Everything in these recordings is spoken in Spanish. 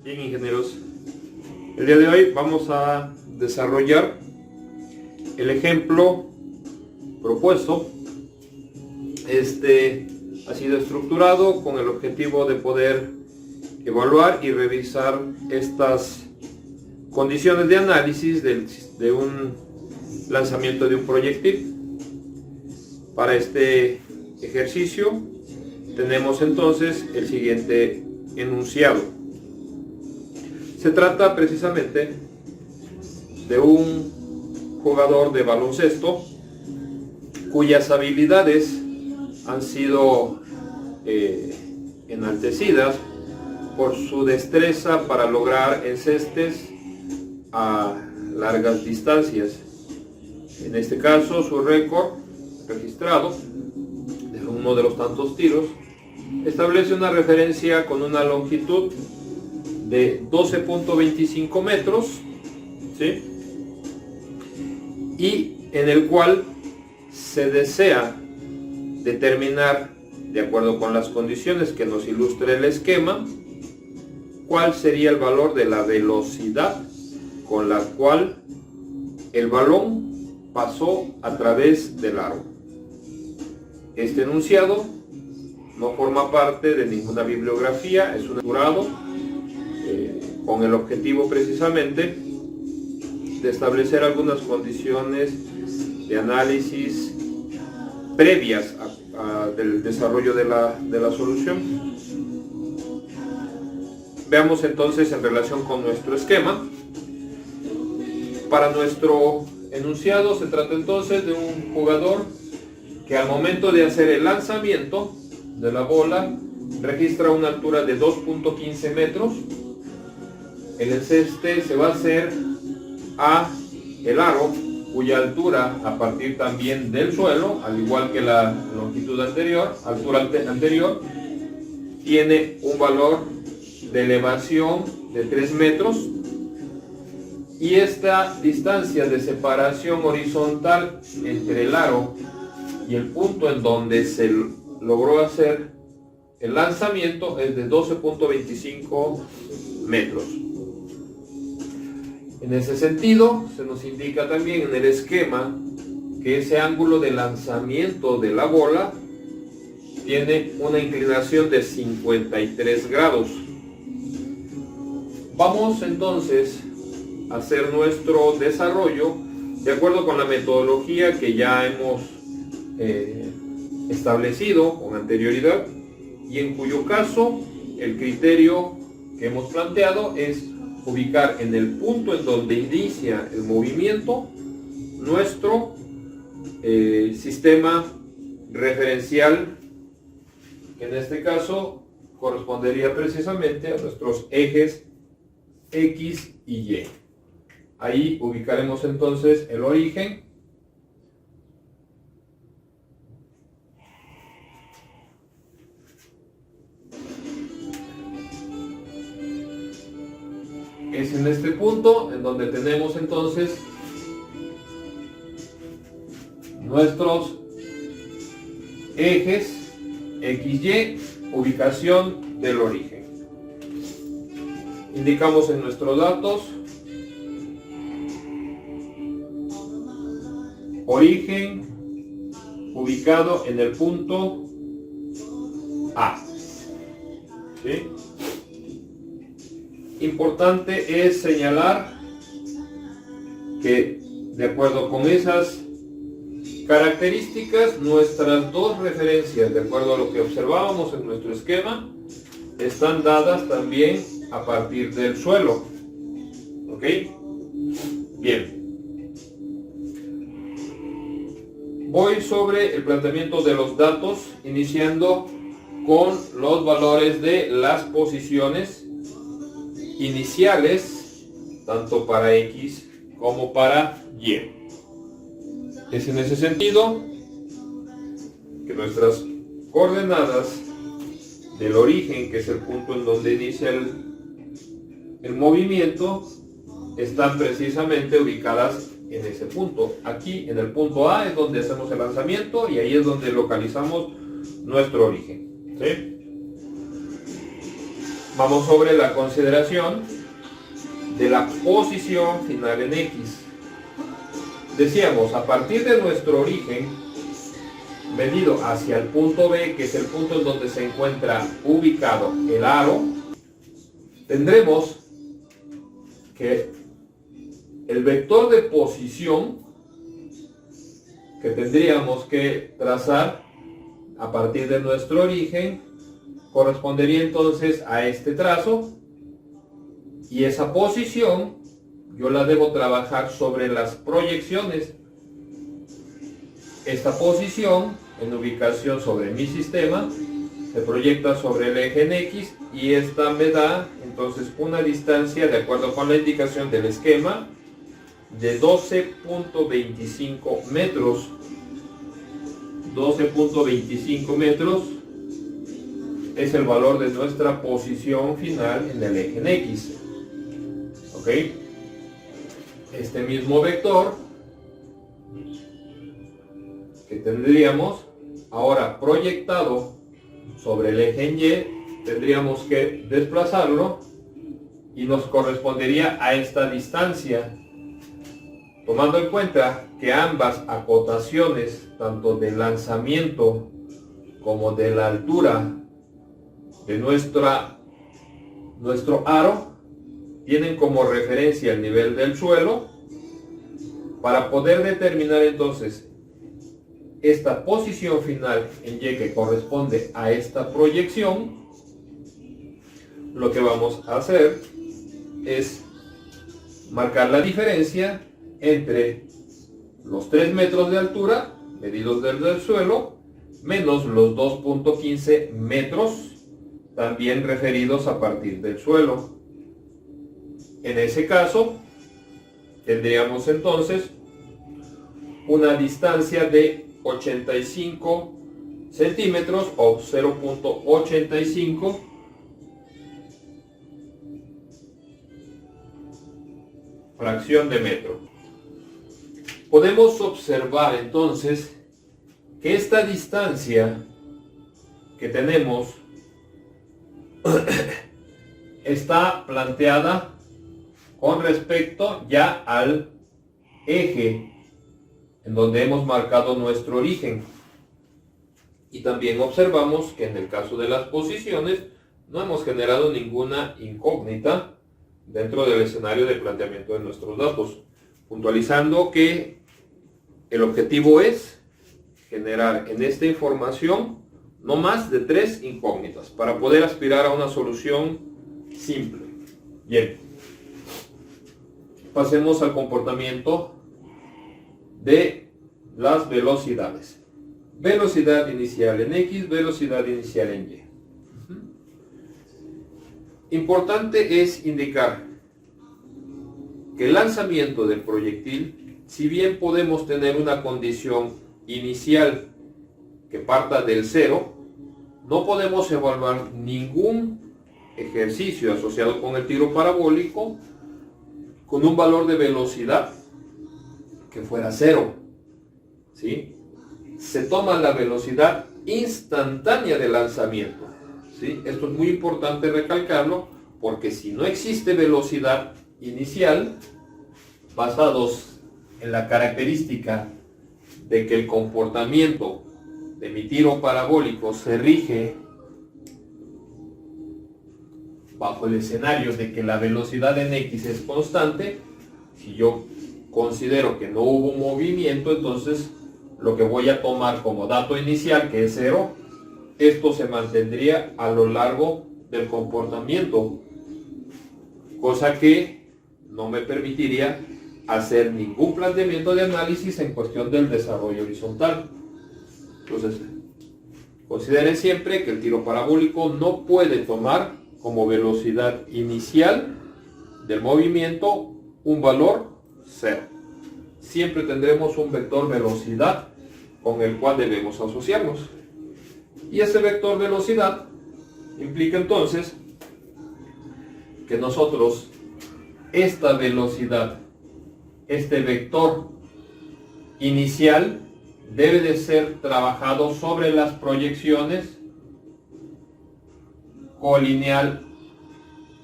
Bien, ingenieros, el día de hoy vamos a desarrollar el ejemplo propuesto. Este ha sido estructurado con el objetivo de poder evaluar y revisar estas condiciones de análisis de un lanzamiento de un proyectil. Para este ejercicio tenemos entonces el siguiente enunciado. Se trata precisamente de un jugador de baloncesto cuyas habilidades han sido enaltecidas por su destreza para lograr encestes a largas distancias. En este caso, su récord registrado de uno de los tantos tiros establece una referencia con una longitud de 12.25 metros, ¿sí? Y en el cual se desea determinar, de acuerdo con las condiciones que nos ilustra el esquema, cuál sería el valor de la velocidad con la cual el balón pasó a través del aro. Este enunciado no forma parte de ninguna bibliografía, es un enunciado con el objetivo precisamente de establecer algunas condiciones de análisis previas del desarrollo de la solución. Veamos entonces en relación con nuestro esquema. Para nuestro enunciado se trata entonces de un jugador que al momento de hacer el lanzamiento de la bola registra una altura de 2.15 metros. El enceste se va a hacer a el aro, cuya altura a partir también del suelo, al igual que la longitud anterior, altura anterior, tiene un valor de elevación de 3 metros. Y esta distancia de separación horizontal entre el aro y el punto en donde se logró hacer el lanzamiento es de 12.25 metros. En ese sentido, se nos indica también en el esquema que ese ángulo de lanzamiento de la bola tiene una inclinación de 53 grados. Vamos entonces a hacer nuestro desarrollo de acuerdo con la metodología que ya hemos establecido con anterioridad, y en cuyo caso el criterio que hemos planteado es ubicar en el punto en donde inicia el movimiento nuestro sistema referencial, que en este caso correspondería precisamente a nuestros ejes X y Y. Ahí ubicaremos entonces el origen, es en este punto en donde tenemos entonces nuestros ejes XY, ubicación del origen. Indicamos en nuestros datos origen ubicado en el punto A. ¿Sí? Importante es señalar que, de acuerdo con esas características, nuestras dos referencias, de acuerdo a lo que observábamos en nuestro esquema, están dadas también a partir del suelo. ¿Ok? Bien. Voy sobre el planteamiento de los datos, iniciando con los valores de las posiciones iniciales, tanto para X como para Y. Es en ese sentido que nuestras coordenadas del origen, que es el punto en donde inicia el movimiento, están precisamente ubicadas en ese punto. Aquí en el punto A es donde hacemos el lanzamiento y ahí es donde localizamos nuestro origen. ¿Sí? vamos sobre la consideración de la posición final en X. Decíamos, a partir de nuestro origen, medido hacia el punto B, que es el punto en donde se encuentra ubicado el aro, tendremos que el vector de posición que tendríamos que trazar a partir de nuestro origen correspondería entonces a este trazo, y esa posición yo la debo trabajar sobre las proyecciones. Esta posición en ubicación sobre mi sistema se proyecta sobre el eje en X, y esta me da entonces una distancia, de acuerdo con la indicación del esquema, de 12.25 metros. 12.25 metros es el valor de nuestra posición final en el eje en X. ¿Ok? Este mismo vector que tendríamos ahora proyectado sobre el eje en Y, tendríamos que desplazarlo y nos correspondería a esta distancia, tomando en cuenta que ambas acotaciones, tanto del lanzamiento como de la altura de nuestro aro, tienen como referencia el nivel del suelo. Para poder determinar entonces esta posición final en Y que corresponde a esta proyección, lo que vamos a hacer es marcar la diferencia entre los 3 metros de altura medidos desde el suelo menos los 2.15 metros también referidos a partir del suelo. En ese caso tendríamos entonces una distancia de 85 centímetros o 0.85 fracción de metro. Podemos observar entonces que esta distancia que tenemos está planteada con respecto ya al eje en donde hemos marcado nuestro origen. Y también observamos que en el caso de las posiciones no hemos generado ninguna incógnita dentro del escenario de planteamiento de nuestros datos, puntualizando que el objetivo es generar en esta información no más de 3 incógnitas para poder aspirar a una solución simple. Bien, pasemos al comportamiento de las velocidades. Velocidad inicial en X, velocidad inicial en Y. Importante es indicar que el lanzamiento del proyectil, si bien podemos tener una condición inicial que parta del 0, no podemos evaluar ningún ejercicio asociado con el tiro parabólico con un valor de velocidad que fuera 0. ¿Sí? Se toma la velocidad instantánea de lanzamiento. ¿Sí? Esto es muy importante recalcarlo, porque si no existe velocidad inicial, basados en la característica de que el comportamiento de mi tiro parabólico se rige bajo el escenario de que la velocidad en X es constante, si yo considero que no hubo movimiento, entonces lo que voy a tomar como dato inicial, que es 0, esto se mantendría a lo largo del comportamiento, cosa que no me permitiría hacer ningún planteamiento de análisis en cuestión del desarrollo horizontal. Entonces, consideren siempre que el tiro parabólico no puede tomar como velocidad inicial del movimiento un valor 0. Siempre tendremos un vector velocidad con el cual debemos asociarnos. Y ese vector velocidad implica entonces que nosotros esta velocidad, este vector inicial, debe de ser trabajado sobre las proyecciones colineal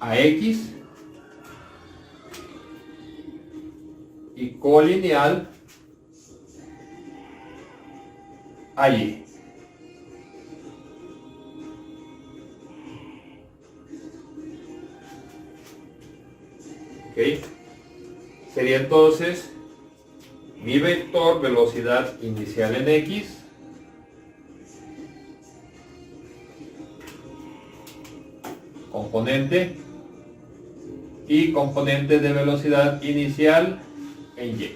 a X y colineal a Y. ¿Ok? Sería entonces mi vector velocidad inicial en X componente y componente de velocidad inicial en Y.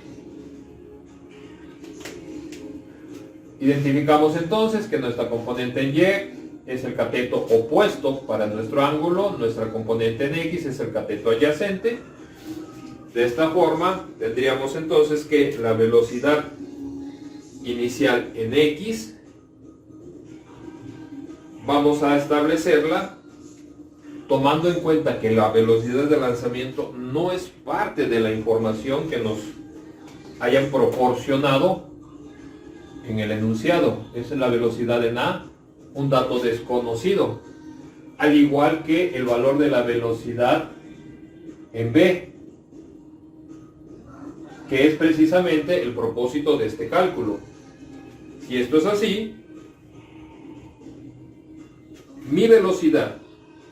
Identificamos entonces que nuestra componente en Y es el cateto opuesto para nuestro ángulo, nuestra componente en X es el cateto adyacente. De esta forma tendríamos entonces que la velocidad inicial en X vamos a establecerla tomando en cuenta que la velocidad de lanzamiento no es parte de la información que nos hayan proporcionado en el enunciado. Esa es la velocidad en A, un dato desconocido, al igual que el valor de la velocidad en B, que es precisamente el propósito de este cálculo. Si esto es así, mi velocidad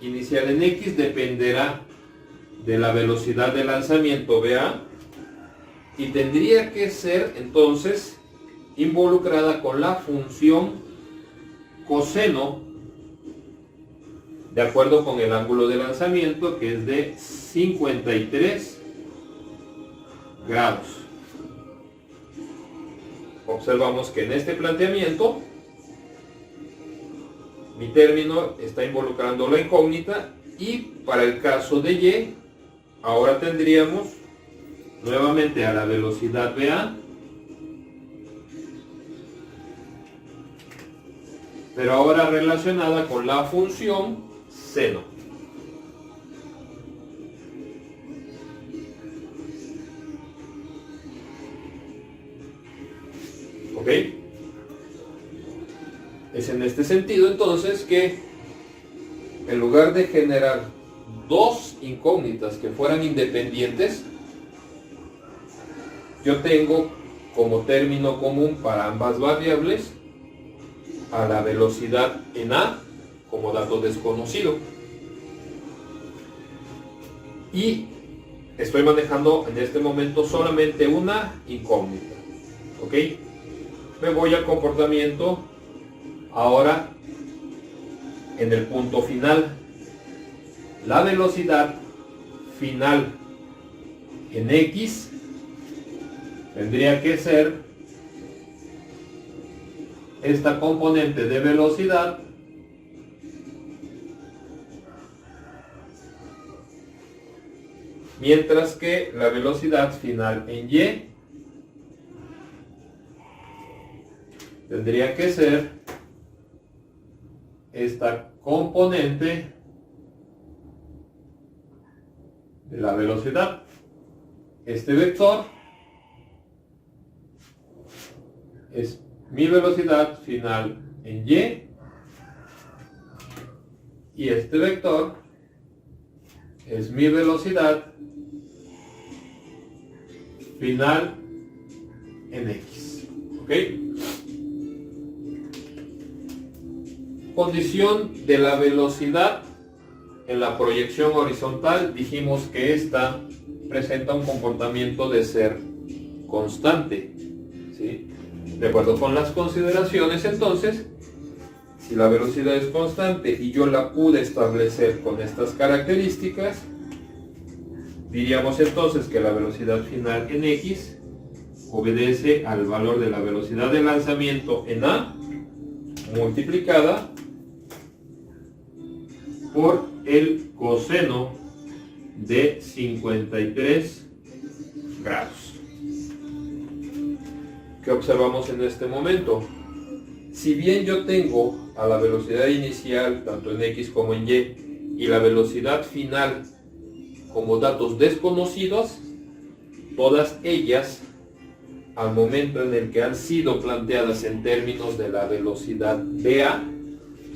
inicial en X dependerá de la velocidad de lanzamiento BA y tendría que ser entonces involucrada con la función coseno de acuerdo con el ángulo de lanzamiento, que es de 53 grados. Observamos que en este planteamiento mi término está involucrando la incógnita, y para el caso de Y ahora tendríamos nuevamente a la velocidad BA, pero ahora relacionada con la función seno. ¿Ok? Es en este sentido entonces que en lugar de generar dos incógnitas que fueran independientes, yo tengo como término común para ambas variables a la velocidad en A como dato desconocido, y estoy manejando en este momento solamente una incógnita. ¿Ok? Me voy al comportamiento ahora en el punto final. La velocidad final en X tendría que ser esta componente de velocidad mientras que la velocidad final en Y tendría que ser esta componente de la velocidad. Este vector es mi velocidad final en y este vector es mi velocidad final en X. ¿Ok? Condición de la velocidad en la proyección horizontal. Dijimos que esta presenta un comportamiento de ser constante, ¿sí? De acuerdo con las consideraciones, entonces, si la velocidad es constante y yo la pude establecer con estas características, diríamos entonces que la velocidad final en X obedece al valor de la velocidad de lanzamiento en A multiplicada por el coseno de 53 grados. ¿Qué observamos en este momento? Si bien yo tengo a la velocidad inicial tanto en X como en Y y la velocidad final como datos desconocidos, todas ellas al momento en el que han sido planteadas en términos de la velocidad BA,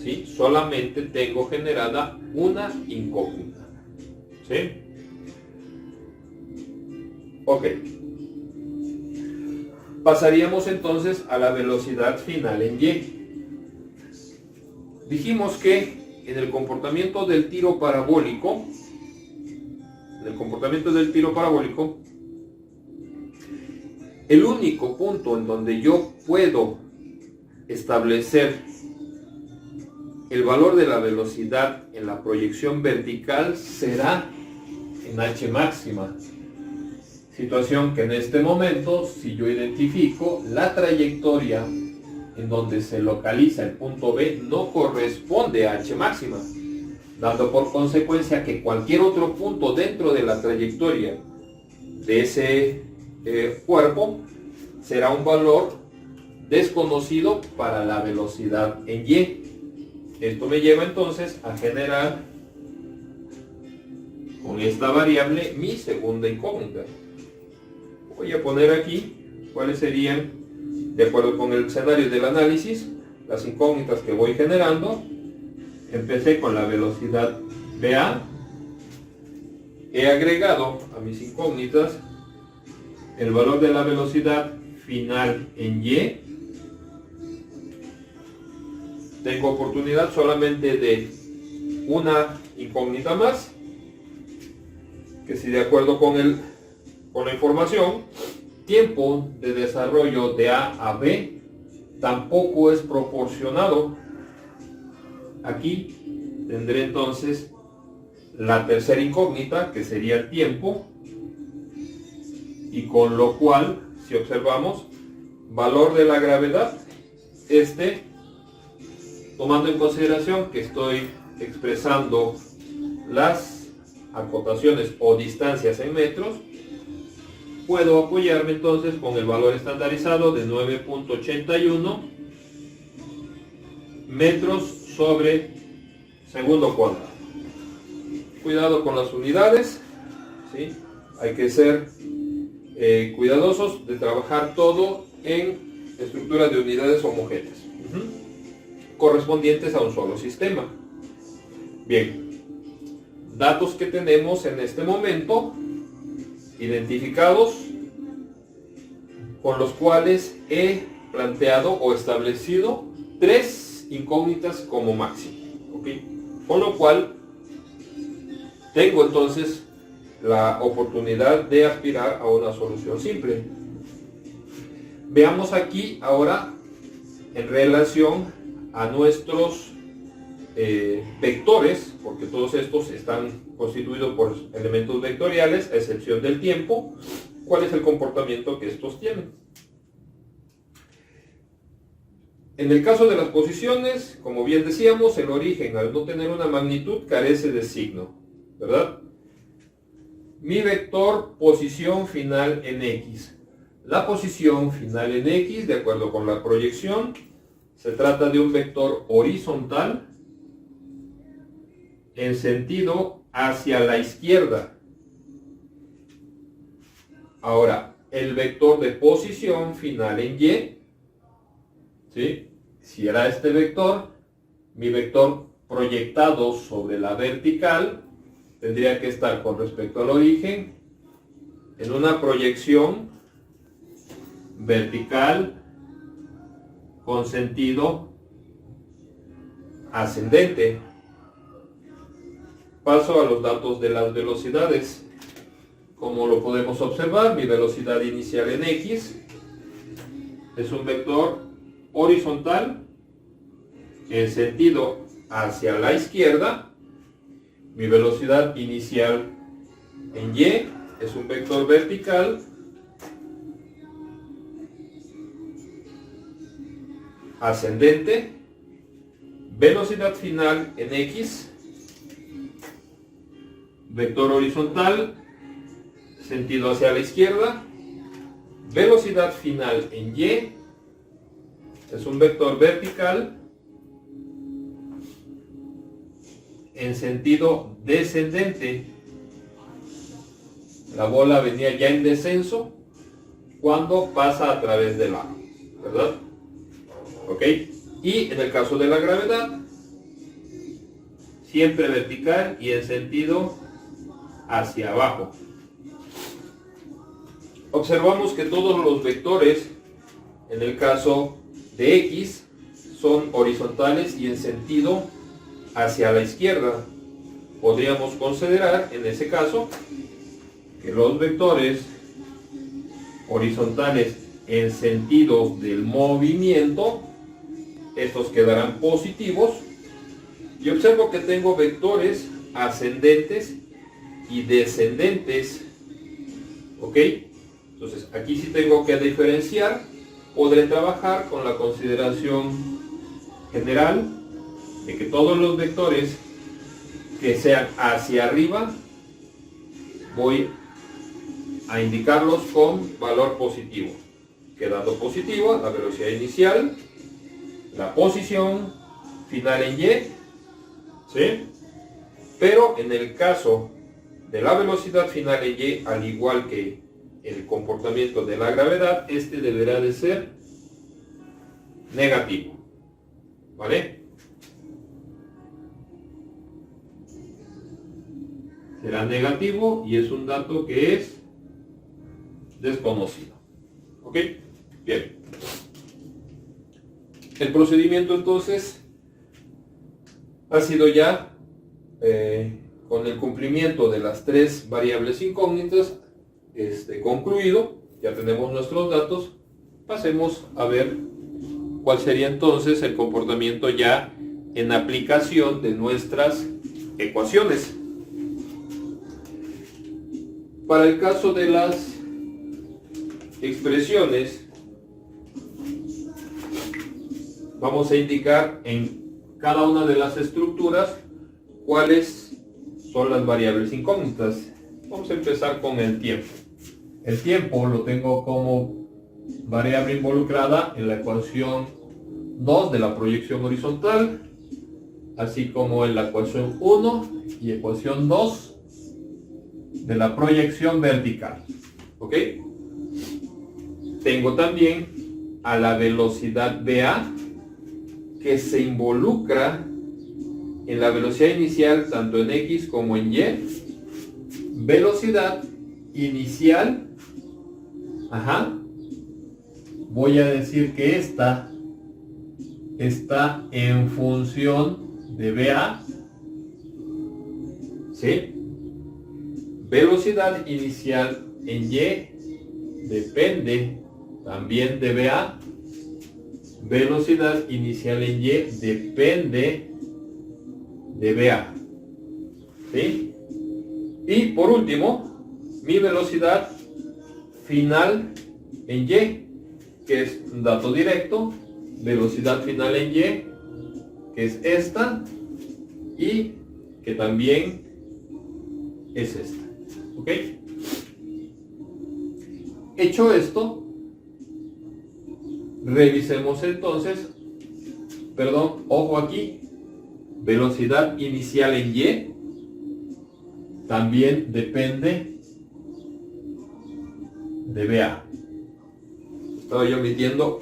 ¿sí? Solamente tengo generada una incógnita. ¿Sí? Ok. Pasaríamos entonces a la velocidad final en Y. Dijimos que en el comportamiento del tiro parabólico, el único punto en donde yo puedo establecer el valor de la velocidad en la proyección vertical será en H máxima. Situación que en este momento, si yo identifico la trayectoria en donde se localiza el punto B, no corresponde a H máxima, dando por consecuencia que cualquier otro punto dentro de la trayectoria de ese cuerpo será un valor desconocido para la velocidad en Y. Esto me lleva entonces a generar con esta variable mi segunda incógnita. Voy a poner aquí cuáles serían, de acuerdo con el escenario del análisis, las incógnitas que voy generando. Empecé con la velocidad BA. He agregado a mis incógnitas el valor de la velocidad final en Y. Tengo oportunidad solamente de una incógnita más, que si de acuerdo con la información, tiempo de desarrollo de A a B tampoco es proporcionado. Aquí tendré entonces la tercera incógnita, que sería el tiempo, y con lo cual, si observamos, valor de la gravedad, tomando en consideración que estoy expresando las acotaciones o distancias en metros, puedo apoyarme entonces con el valor estandarizado de 9.81 metros sobre segundo cuadrado. Cuidado con las unidades, ¿sí? Hay que ser cuidadosos de trabajar todo en estructuras de unidades homogéneas, correspondientes a un solo sistema. Bien, datos que tenemos en este momento identificados, con los cuales he planteado o establecido 3 incógnitas como máximo, ¿okay? Con lo cual tengo entonces la oportunidad de aspirar a una solución simple. Veamos aquí ahora en relación a nuestros vectores, porque todos estos están constituidos por elementos vectoriales, a excepción del tiempo, cuál es el comportamiento que estos tienen. En el caso de las posiciones, como bien decíamos, el origen, al no tener una magnitud, carece de signo, ¿verdad? Mi vector posición final en X. La posición final en X, de acuerdo con la proyección, se trata de un vector horizontal en sentido hacia la izquierda. Ahora, el vector de posición final en Y, ¿sí? Si era este vector, mi vector proyectado sobre la vertical tendría que estar con respecto al origen en una proyección vertical con sentido ascendente. Paso a los datos de las velocidades. Como lo podemos observar, mi velocidad inicial en X es un vector horizontal en sentido hacia la izquierda. Mi velocidad inicial en Y es un vector vertical ascendente. Velocidad final en X, vector horizontal, sentido hacia la izquierda. Velocidad final en Y es un vector vertical en sentido descendente. La bola venía ya en descenso cuando pasa a través del aro, ¿verdad? ¿Ok? Y en el caso de la gravedad, siempre vertical y en sentido hacia abajo. Observamos que todos los vectores, en el caso de X, son horizontales y en sentido hacia la izquierda. Podríamos considerar en ese caso que los vectores horizontales en sentido del movimiento, estos quedarán positivos, y observo que tengo vectores ascendentes y descendentes. ¿Ok? Entonces aquí sí tengo que diferenciar. Podré trabajar con la consideración general de que todos los vectores que sean hacia arriba voy a indicarlos con valor positivo, quedando positiva la velocidad inicial, la posición final en Y, ¿sí? Pero en el caso de la velocidad final en Y, al igual que el comportamiento de la gravedad, este deberá de ser negativo, ¿vale? Será negativo y es un dato que es desconocido. ¿Ok? Bien. El procedimiento entonces ha sido ya con el cumplimiento de las tres variables incógnitas concluido. Ya tenemos nuestros datos. Pasemos a ver cuál sería entonces el comportamiento ya en aplicación de nuestras ecuaciones. Para el caso de las expresiones, vamos a indicar en cada una de las estructuras cuáles son las variables incógnitas. Vamos a empezar con el tiempo. El tiempo lo tengo como variable involucrada en la ecuación 2 de la proyección horizontal, así como en la ecuación 1 y ecuación 2 de la proyección vertical. ¿Ok? Tengo también a la velocidad VA, que se involucra en la velocidad inicial tanto en X como en Y. Velocidad inicial, voy a decir que esta está en función de VA, ¿sí? Velocidad inicial en Y depende también de VA. Velocidad inicial en Y depende de VA, ¿sí? Y por último, mi velocidad final en Y, que es un dato directo. Velocidad final en Y, que es esta, y que también es esta. ¿Ok? Hecho esto, revisemos entonces, ojo aquí, velocidad inicial en Y también depende de VA. Estaba yo omitiendo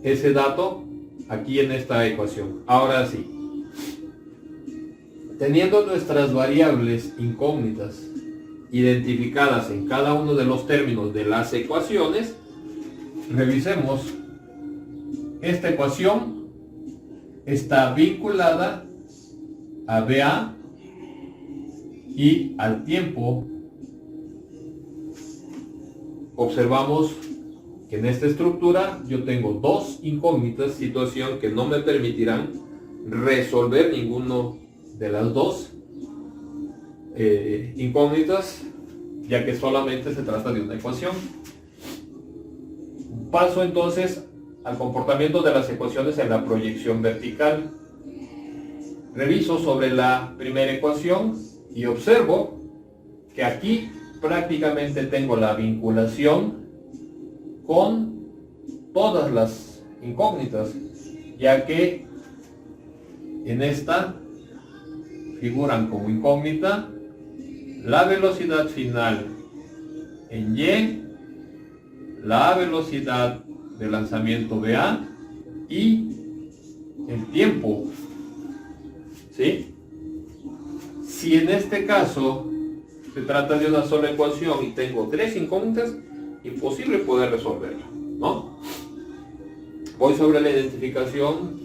ese dato aquí en esta ecuación. Ahora sí, teniendo nuestras variables incógnitas identificadas en cada uno de los términos de las ecuaciones, revisemos. Esta ecuación está vinculada a VA y al tiempo. Observamos que en esta estructura yo tengo dos incógnitas, situación que no me permitirán resolver ninguno de las dos incógnitas, ya que solamente se trata de una ecuación. Paso entonces al comportamiento de las ecuaciones en la proyección vertical. Reviso sobre la primera ecuación y observo que aquí prácticamente tengo la vinculación con todas las incógnitas, ya que en esta figuran como incógnita la velocidad final en Y, la velocidad de lanzamiento VA y el tiempo, ¿sí? Si en este caso se trata de una sola ecuación y tengo tres incógnitas, imposible poder resolverla, ¿no? Voy sobre la identificación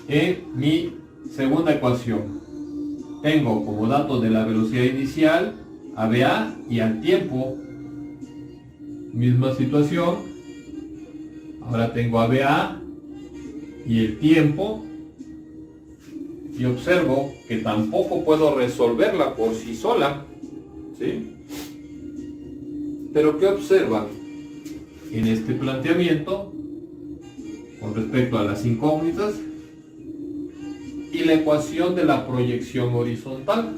en mi segunda ecuación. Tengo como datos de la velocidad inicial a VA y al tiempo. Misma situación. Ahora tengo a VA y el tiempo. Y observo que tampoco puedo resolverla por sí sola. ¿Sí? Pero ¿qué observan en este planteamiento con respecto a las incógnitas y la ecuación de la proyección horizontal?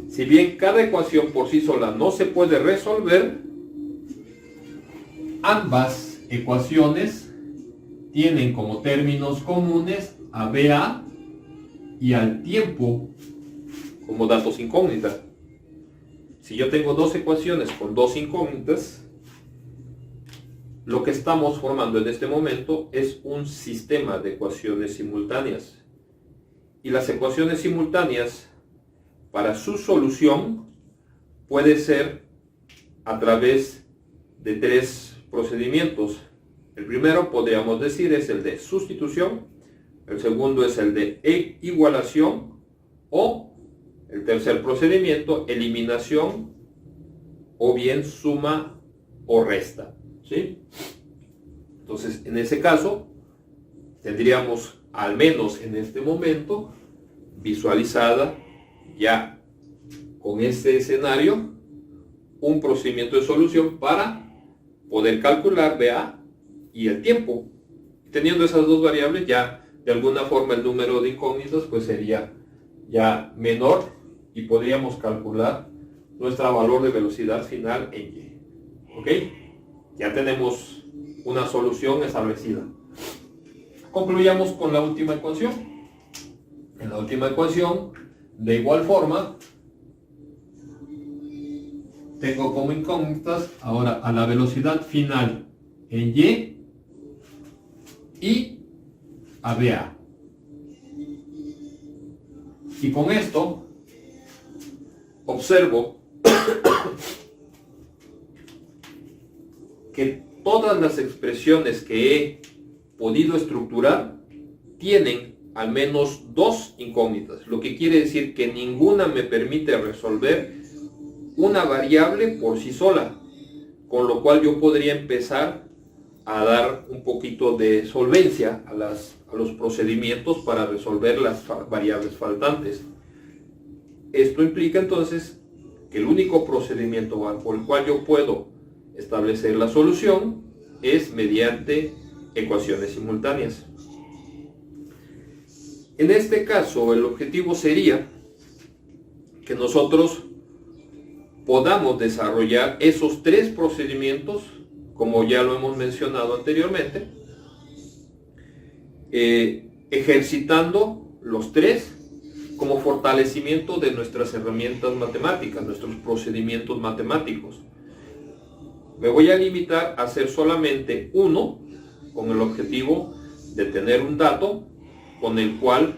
Si bien cada ecuación por sí sola no se puede resolver, ambas ecuaciones tienen como términos comunes a VA y al tiempo como datos incógnitas. Si yo tengo dos ecuaciones con dos incógnitas, lo que estamos formando en este momento es un sistema de ecuaciones simultáneas. Y las ecuaciones simultáneas, para su solución, puede ser a través de tres procedimientos. El primero, podríamos decir, es el de sustitución. El segundo es el de igualación. O el tercer procedimiento, eliminación o bien suma o resta. ¿Sí? Entonces, en ese caso, tendríamos, al menos en este momento, visualizada ya con este escenario, un procedimiento de solución para poder calcular VA y el tiempo. Teniendo esas dos variables, ya de alguna forma el número de incógnitas pues sería ya menor y podríamos calcular nuestro valor de velocidad final en Y. ¿Ok? Ya tenemos una solución establecida. Concluyamos con la última ecuación. En la última ecuación, de igual forma, tengo como incógnitas ahora a la velocidad final en y a VA. Y con esto observo que todas las expresiones que he podido estructurar tienen al menos dos incógnitas, lo que quiere decir que ninguna me permite resolver una variable por sí sola, con lo cual yo podría empezar a dar un poquito de solvencia a los procedimientos para resolver las variables faltantes. Esto implica entonces que el único procedimiento por el cual yo puedo establecer la solución es mediante ecuaciones simultáneas. En este caso, el objetivo sería que nosotros podamos desarrollar esos tres procedimientos, como ya lo hemos mencionado anteriormente, ejercitando los tres como fortalecimiento de nuestras herramientas matemáticas, nuestros procedimientos matemáticos. Me voy a limitar a hacer solamente uno, con el objetivo de tener un dato con el cual,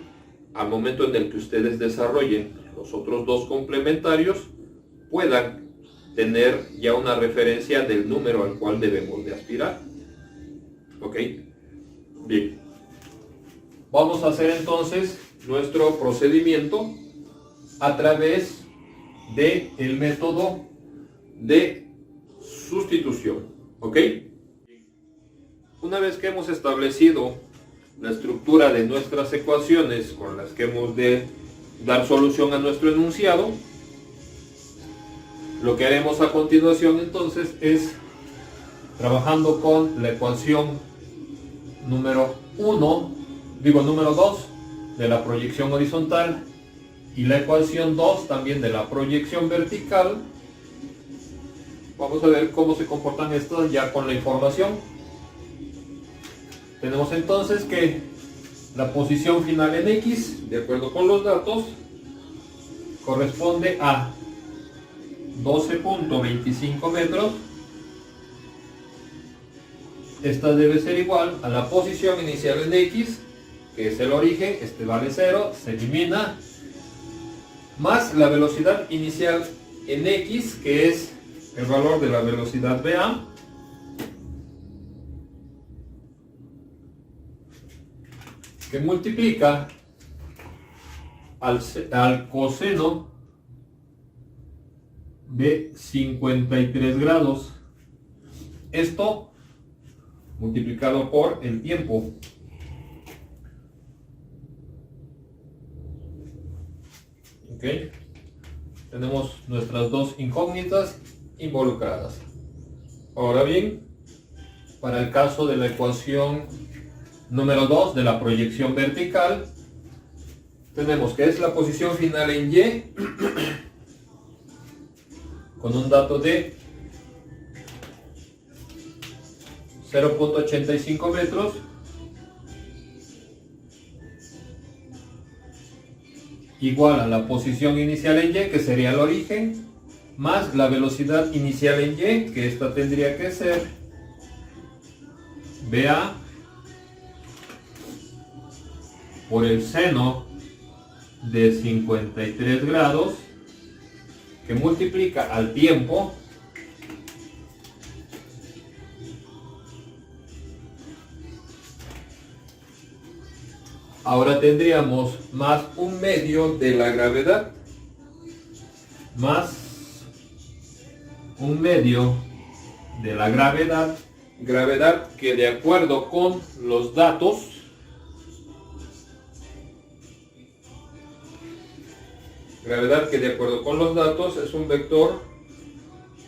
al momento en el que ustedes desarrollen los otros dos complementarios, puedan tener ya una referencia del número al cual debemos de aspirar. ¿Ok? Bien. Vamos a hacer entonces nuestro procedimiento a través del método de sustitución. ¿Ok? Una vez que hemos establecido la estructura de nuestras ecuaciones con las que hemos de dar solución a nuestro enunciado, lo que haremos a continuación entonces es, trabajando con la ecuación número 2 de la proyección horizontal y la ecuación 2 también de la proyección vertical, vamos a ver cómo se comportan estas ya con la información. Tenemos entonces que la posición final en X, de acuerdo con los datos, corresponde a 12.25 metros. Esta debe ser igual a la posición inicial en X que es el origen, este vale 0, se elimina, más la velocidad inicial en X, que es el valor de la velocidad VA, que multiplica al coseno de 53 grados. Esto multiplicado por el tiempo. Ok. Tenemos nuestras dos incógnitas involucradas. Ahora bien, para el caso de la ecuación número 2 de la proyección vertical, tenemos que es la posición final en Y con un dato de 0.85 metros igual a la posición inicial en Y, que sería el origen, más la velocidad inicial en Y, que esta tendría que ser VA por el seno de 53 grados, que multiplica al tiempo ahora tendríamos más un medio de la gravedad, más un medio de la gravedad, gravedad que de acuerdo con los datos es un vector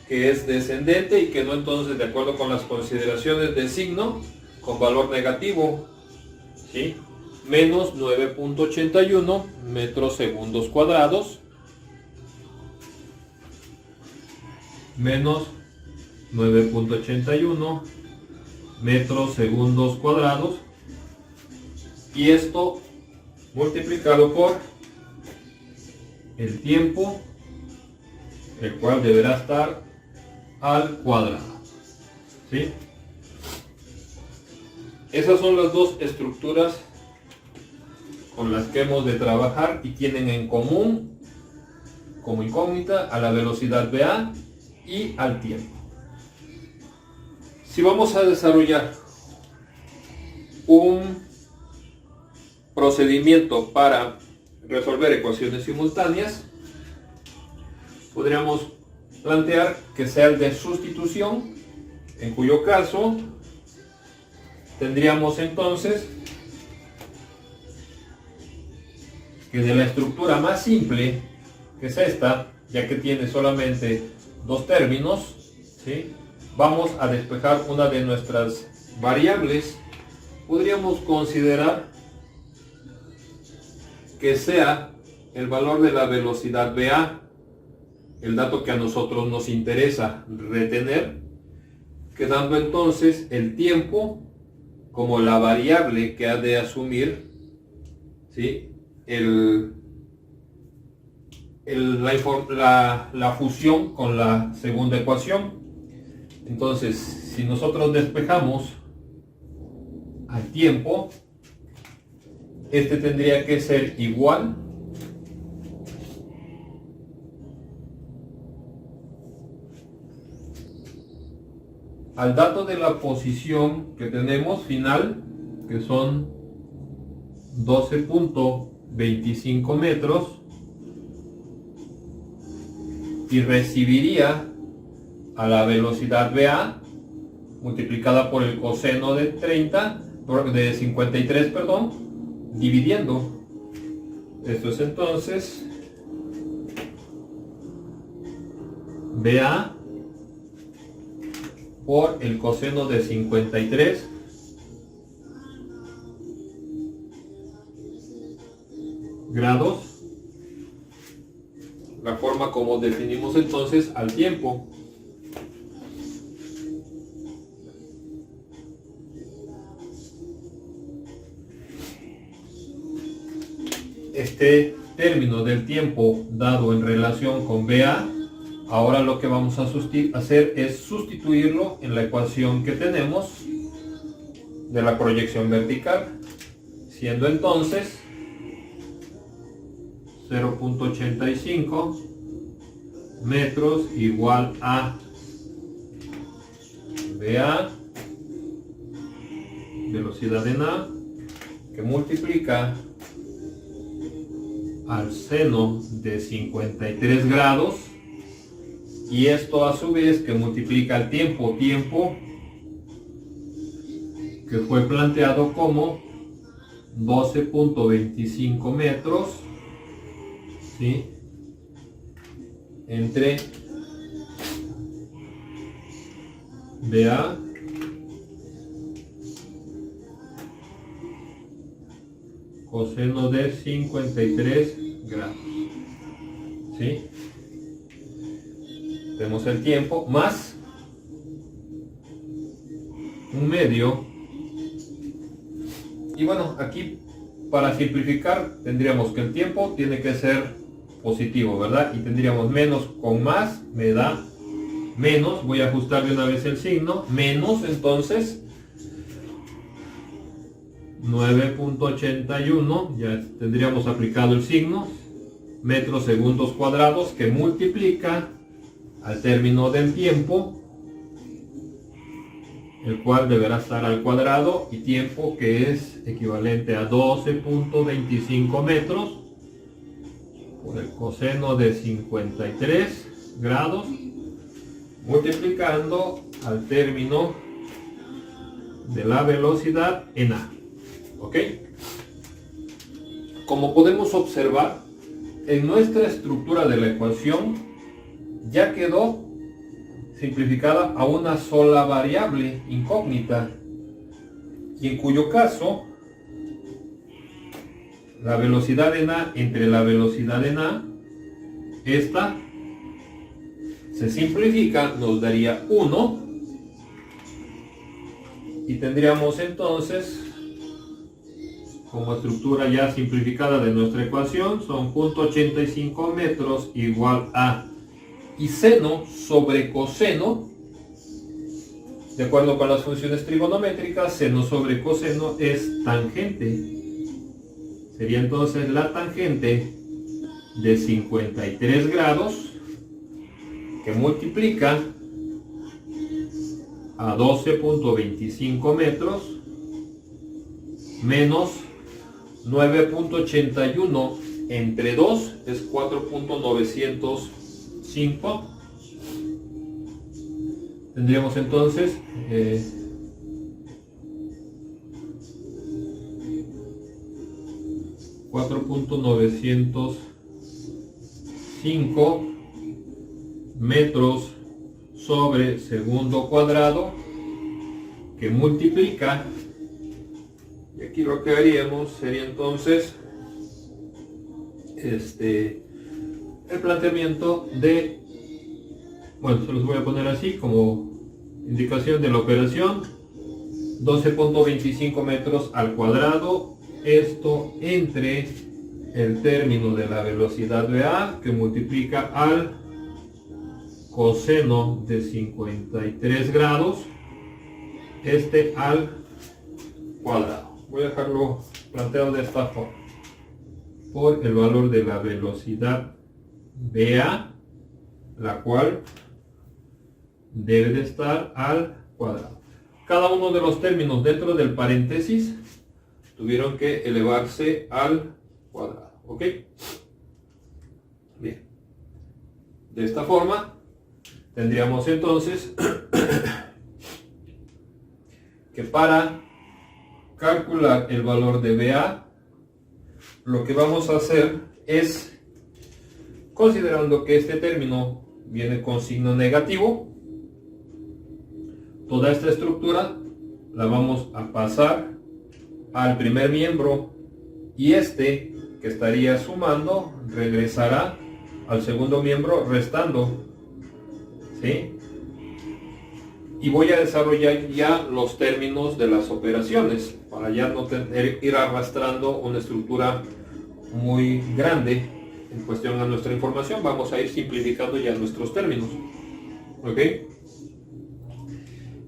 que es descendente y que no, entonces, de acuerdo con las consideraciones de signo, con valor negativo, ¿sí? Menos 9.81 metros segundos cuadrados, menos 9.81 metros segundos cuadrados, y esto multiplicado por el tiempo, el cual deberá estar al cuadrado, ¿sí? Esas son las dos estructuras con las que hemos de trabajar y tienen en común como incógnita a la velocidad VA y al tiempo. Si vamos a desarrollar un procedimiento para resolver ecuaciones simultáneas, podríamos plantear que sea el de sustitución, en cuyo caso tendríamos entonces que de la estructura más simple, que es esta, ya que tiene solamente dos términos, ¿sí?, vamos a despejar una de nuestras variables. Podríamos considerar que sea el valor de la velocidad VA, el dato que a nosotros nos interesa retener, quedando entonces el tiempo como la variable que ha de asumir, ¿sí?, la fusión con la segunda ecuación. Entonces, si nosotros despejamos al tiempo, este tendría que ser igual al dato de la posición que tenemos final, que son 12.25 metros, y recibiría a la velocidad VA multiplicada por el coseno de 53, dividiendo. Esto es entonces VA por el coseno de 53 grados, la forma como definimos entonces al tiempo. Este término del tiempo dado en relación con VA, ahora lo que vamos a hacer es sustituirlo en la ecuación que tenemos de la proyección vertical. Si siendo entonces 0.85 metros igual a BA, velocidad en A, que multiplica al seno de 53 grados, y esto a su vez que multiplica el tiempo que fue planteado como 12.25 metros, ¿sí?, entre BA coseno de 53 grados, ¿sí? Tenemos el tiempo más un medio, y bueno, aquí para simplificar tendríamos que el tiempo tiene que ser positivo, ¿verdad? Y tendríamos menos con más me da menos. Voy a ajustar de una vez el signo, menos entonces 9.81, ya tendríamos aplicado el signo, metros segundos cuadrados, que multiplica al término del tiempo, el cual deberá estar al cuadrado, y tiempo que es equivalente a 12.25 metros por el coseno de 53 grados, multiplicando al término de la velocidad en A. ¿Ok? Como podemos observar, en nuestra estructura de la ecuación ya quedó simplificada a una sola variable incógnita, y en cuyo caso la velocidad en A entre la velocidad en A, esta se simplifica, nos daría 1, y tendríamos entonces como estructura ya simplificada de nuestra ecuación, son 0.85 metros igual a, y seno sobre coseno, de acuerdo con las funciones trigonométricas, seno sobre coseno es tangente. Sería entonces la tangente de 53 grados, que multiplica a 12.25 metros menos 9.81 entre 2 es 4.905. Tendríamos entonces 4.905 metros sobre segundo cuadrado, que multiplica, y aquí lo que haríamos sería entonces el planteamiento de, bueno, se los voy a poner así como indicación de la operación: 12.25 metros al cuadrado, esto entre el término de la velocidad de A, que multiplica al coseno de 53 grados, al cuadrado. Voy a dejarlo planteado de esta forma: por el valor de la velocidad BA, la cual debe de estar al cuadrado. Cada uno de los términos dentro del paréntesis tuvieron que elevarse al cuadrado. ¿Ok? Bien. De esta forma tendríamos entonces que para calcular el valor de BA, lo que vamos a hacer es, considerando que este término viene con signo negativo, toda esta estructura la vamos a pasar al primer miembro, y este que estaría sumando regresará al segundo miembro restando, ¿sí? Y voy a desarrollar ya los términos de las operaciones para ya no tener ir arrastrando una estructura muy grande en cuestión a nuestra información. Vamos a ir simplificando ya nuestros términos. ¿Ok?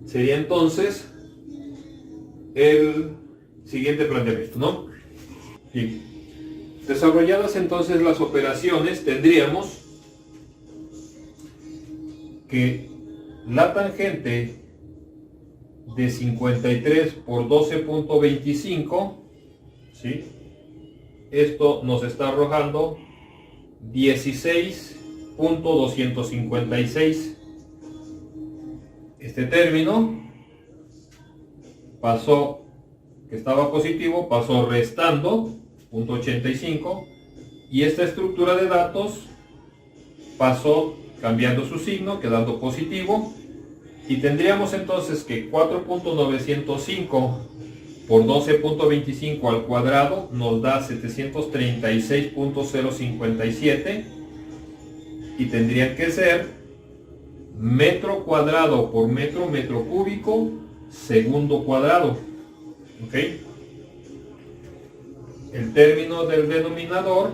Sería entonces el siguiente planteamiento, ¿no? Bien. Desarrolladas entonces las operaciones, tendríamos que la tangente de 53 por 12.25, ¿sí? Esto nos está arrojando 16.256. Este término pasó, que estaba positivo, pasó restando 0.85, y esta estructura de datos pasó cambiando su signo, quedando positivo, y tendríamos entonces que 4.905 por 12.25 al cuadrado nos da 736.057, y tendrían que ser metro cuadrado por metro cúbico segundo cuadrado. ¿Ok? El término del denominador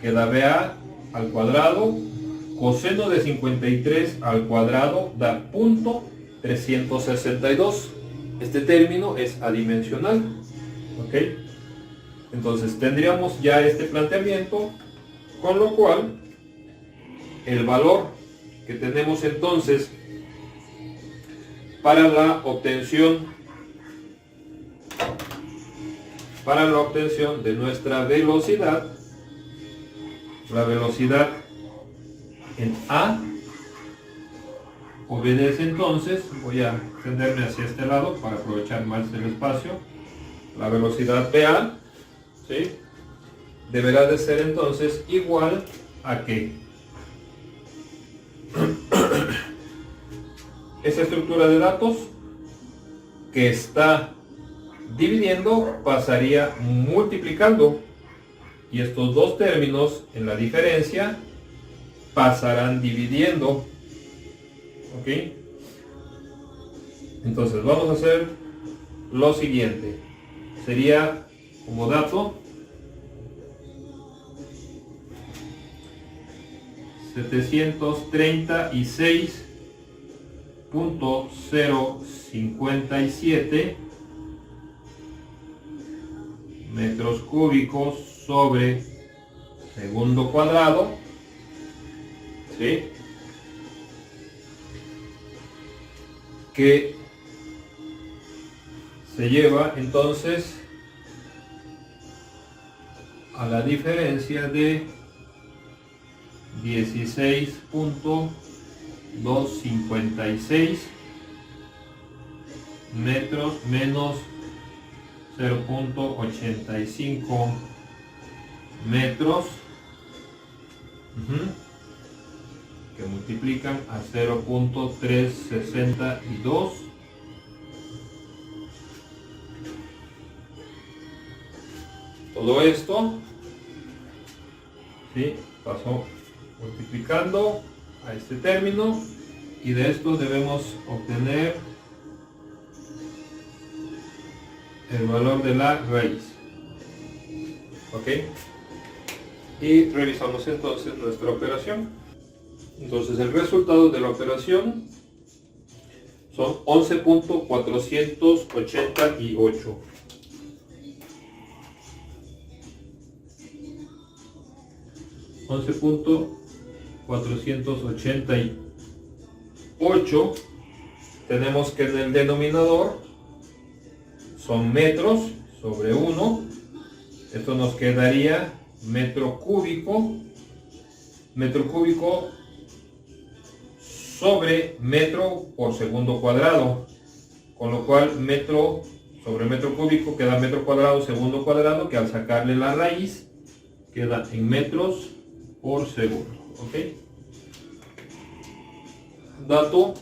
queda BA al cuadrado, coseno de 53 al cuadrado da 0.362. Este término es adimensional. ¿Ok? Entonces tendríamos ya este planteamiento, con lo cual el valor que tenemos entonces para la obtención de nuestra velocidad, la velocidad en A obedece entonces, voy a extenderme hacia este lado para aprovechar más el espacio, la velocidad BA, ¿sí?, deberá de ser entonces igual a que esa estructura de datos que está dividiendo pasaría multiplicando, y estos dos términos en la diferencia pasarán dividiendo. ¿Ok? Entonces vamos a hacer lo siguiente. Sería como dato 736.057 metros cúbicos sobre segundo cuadrado, ¿sí?, que se lleva entonces a la diferencia de 16.256 metros menos 0.85 metros, que multiplican a 0.362. Todo esto, ¿sí?, pasó multiplicando a este término, y de esto debemos obtener el valor de la raíz. ¿Ok? Y revisamos entonces nuestra operación. Entonces el resultado de la operación son 11.488. Tenemos que en el denominador son metros sobre 1. Esto nos quedaría metro cúbico sobre metro por segundo cuadrado, con lo cual metro sobre metro cúbico queda metro cuadrado segundo cuadrado, que al sacarle la raíz queda en metros por segundo. ¿Ok? Dato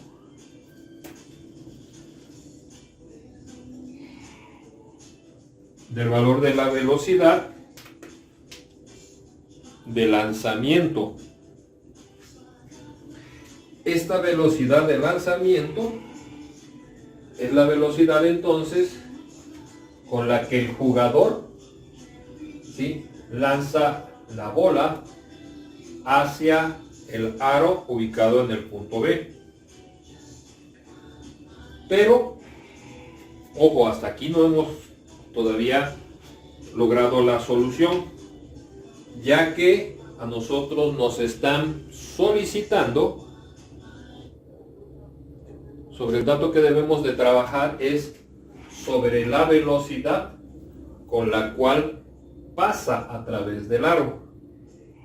del valor de la velocidad de lanzamiento. Esta velocidad de lanzamiento es la velocidad entonces con la que el jugador, ¿sí?, lanza la bola hacia el aro ubicado en el punto B. Pero, ojo, hasta aquí no hemos todavía logrado la solución, ya que a nosotros nos están solicitando, sobre el dato que debemos de trabajar es sobre la velocidad con la cual pasa a través del aro.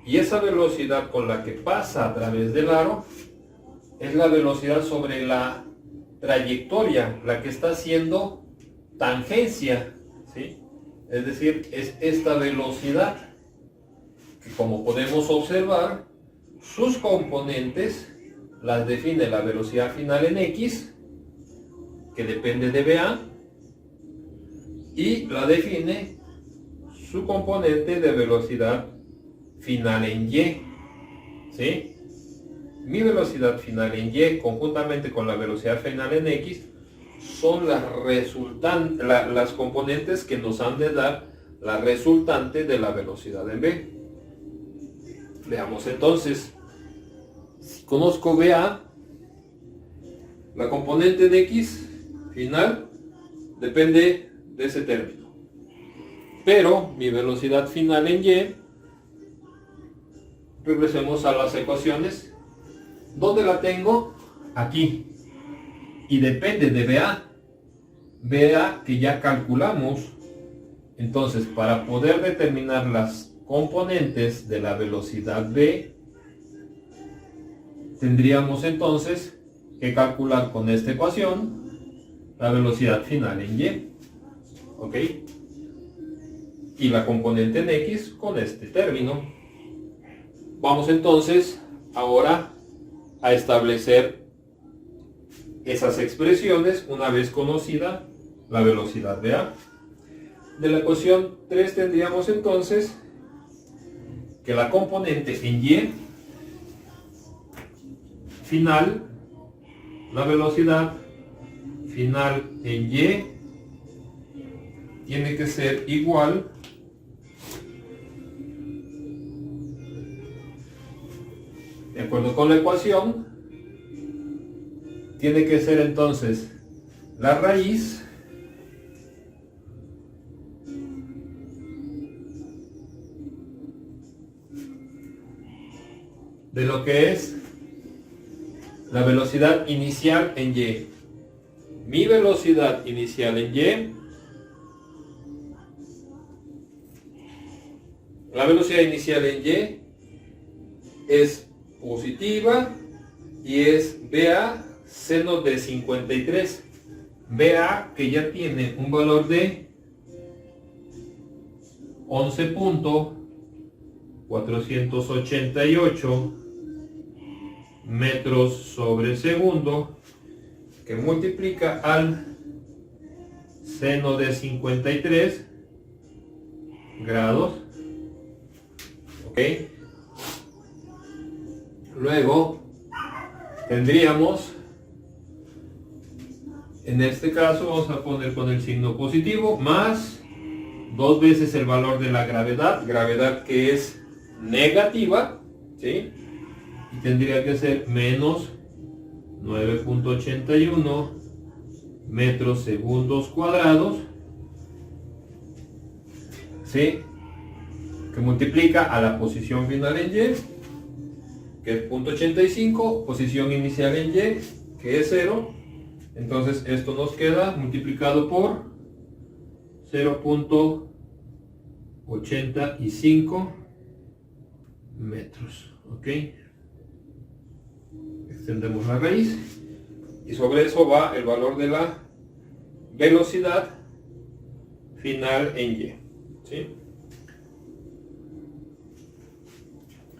Y esa velocidad con la que pasa a través del aro es la velocidad sobre la trayectoria, la que está haciendo tangencia, ¿sí? Es decir, es esta velocidad que, como podemos observar, sus componentes las define la velocidad final en X, que depende de BA, y la define su componente de velocidad final en Y, ¿sí? Mi velocidad final en Y, conjuntamente con la velocidad final en X, son las componentes que nos han de dar la resultante de la velocidad en B. Veamos entonces, si conozco BA, la componente de X final depende de ese término. Pero mi velocidad final en Y, regresemos a las ecuaciones. ¿Dónde la tengo? Aquí. Y depende de BA. BA que ya calculamos. Entonces, para poder determinar las componentes de la velocidad B, tendríamos entonces que calcular con esta ecuación la velocidad final en Y. ¿Ok? Y la componente en X con este término. Vamos entonces ahora a establecer esas expresiones una vez conocida la velocidad de A. De la ecuación 3 tendríamos entonces que la componente en Y final, la velocidad final en Y tiene que ser igual de acuerdo con la ecuación, tiene que ser entonces la raíz de lo que es la velocidad inicial en Y. Mi velocidad inicial en Y, la velocidad inicial en Y es positiva y es BA seno de 53. BA que ya tiene un valor de 11.488 metros sobre segundo, que multiplica al seno de 53 grados. ¿Ok? Luego tendríamos, en este caso vamos a poner con el signo positivo, más 2 veces el valor de la gravedad que es negativa, ¿sí? Y tendría que ser menos 9.81 metros segundos cuadrados, ¿sí? Que multiplica a la posición final en Y, que es 0.85, posición inicial en Y, que es 0. Entonces esto nos queda multiplicado por 0.85 metros. ¿Ok? Extendemos la raíz y sobre eso va el valor de la velocidad final en Y. ¿Sí?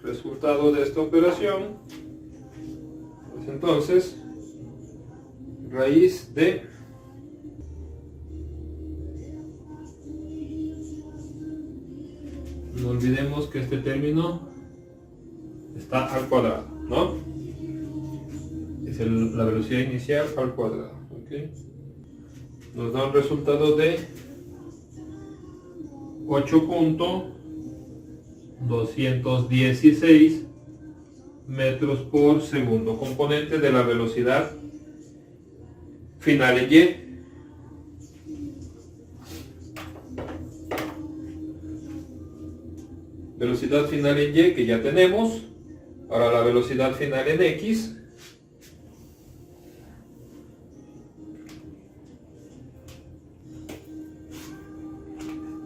Resultado de esta operación, pues entonces raíz de no olvidemos que este término está al cuadrado, ¿no? Es la velocidad inicial al cuadrado. ¿Okay? Nos da un resultado de 8.216 metros por segundo, componente de la velocidad final en Y. velocidad final en Y que ya tenemos. Ahora la velocidad final en X.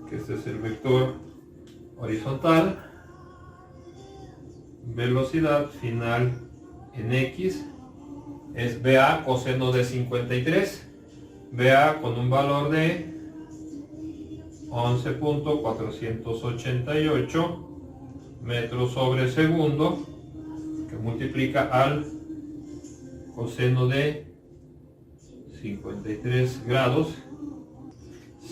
Que este es el vector horizontal. Velocidad final en X es BA coseno de 53. BA con un valor de 11.488 metros sobre segundo, que multiplica al coseno de 53 grados,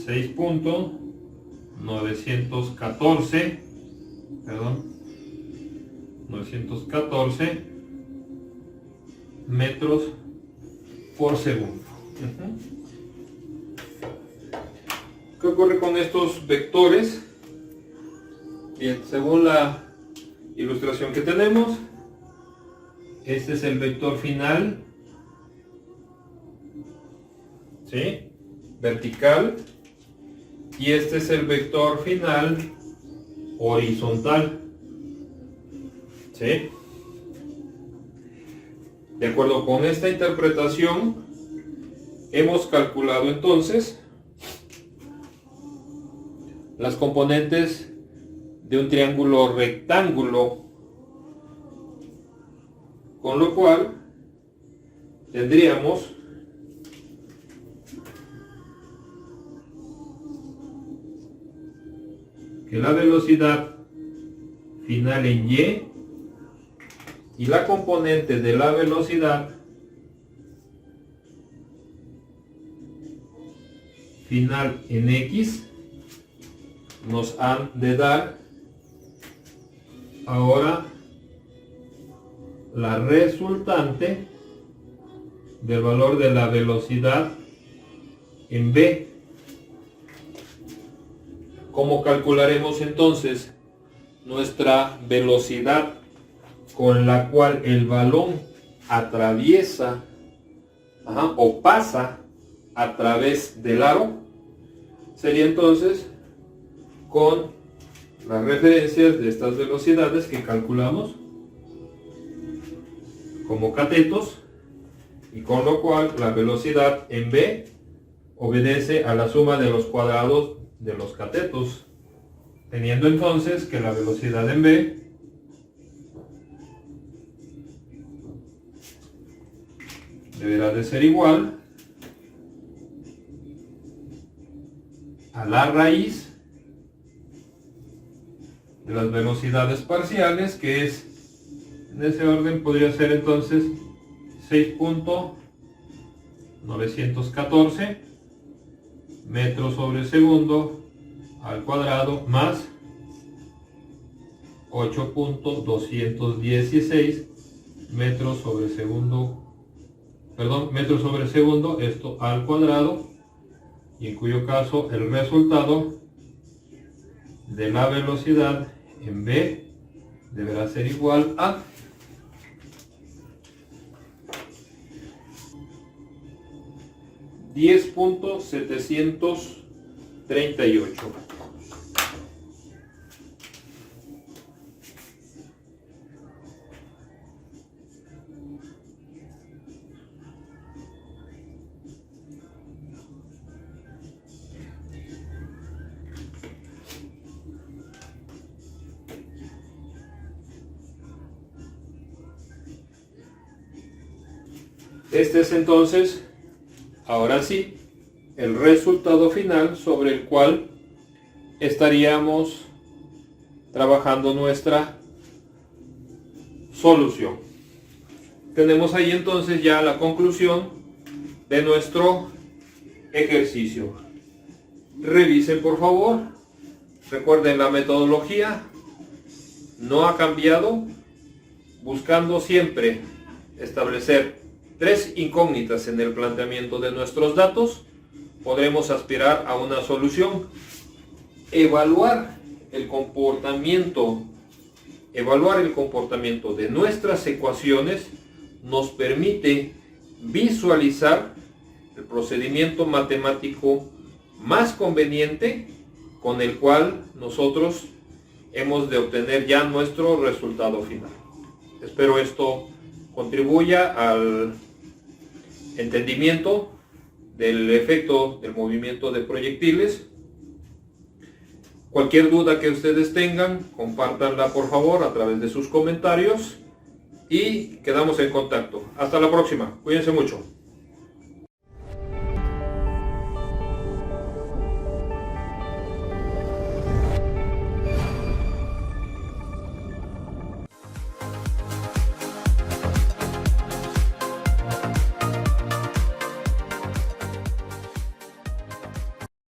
6.914 metros por segundo. ¿Qué ocurre con estos vectores? Bien, según la ilustración que tenemos, este es el vector final, ¿sí?, vertical, y este es el vector final horizontal, ¿sí? De acuerdo con esta interpretación, hemos calculado entonces las componentes de un triángulo rectángulo, con lo cual tendríamos que la velocidad final en Y la componente de la velocidad final en X nos han de dar ahora la resultante del valor de la velocidad en B. ¿Cómo calcularemos entonces nuestra velocidad con la cual el balón atraviesa o pasa a través del aro? Sería entonces con las referencias de estas velocidades que calculamos como catetos, y con lo cual la velocidad en B obedece a la suma de los cuadrados de los catetos, teniendo entonces que la velocidad en B deberá de ser igual a la raíz de las velocidades parciales, que es, en ese orden podría ser entonces 6.914 metros sobre segundo al cuadrado más 8.216 metros sobre segundo, esto al cuadrado, y en cuyo caso el resultado de la velocidad en B deberá ser igual a 10.738. Este es entonces, ahora sí, el resultado final sobre el cual estaríamos trabajando nuestra solución. Tenemos ahí entonces ya la conclusión de nuestro ejercicio. Revisen por favor. Recuerden, la metodología no ha cambiado, buscando siempre establecer 3 incógnitas en el planteamiento de nuestros datos, podremos aspirar a una solución. Evaluar el comportamiento de nuestras ecuaciones nos permite visualizar el procedimiento matemático más conveniente con el cual nosotros hemos de obtener ya nuestro resultado final. Espero esto contribuya al entendimiento del efecto del movimiento de proyectiles. Cualquier duda que ustedes tengan, compártanla por favor a través de sus comentarios y quedamos en contacto. Hasta la próxima. Cuídense mucho.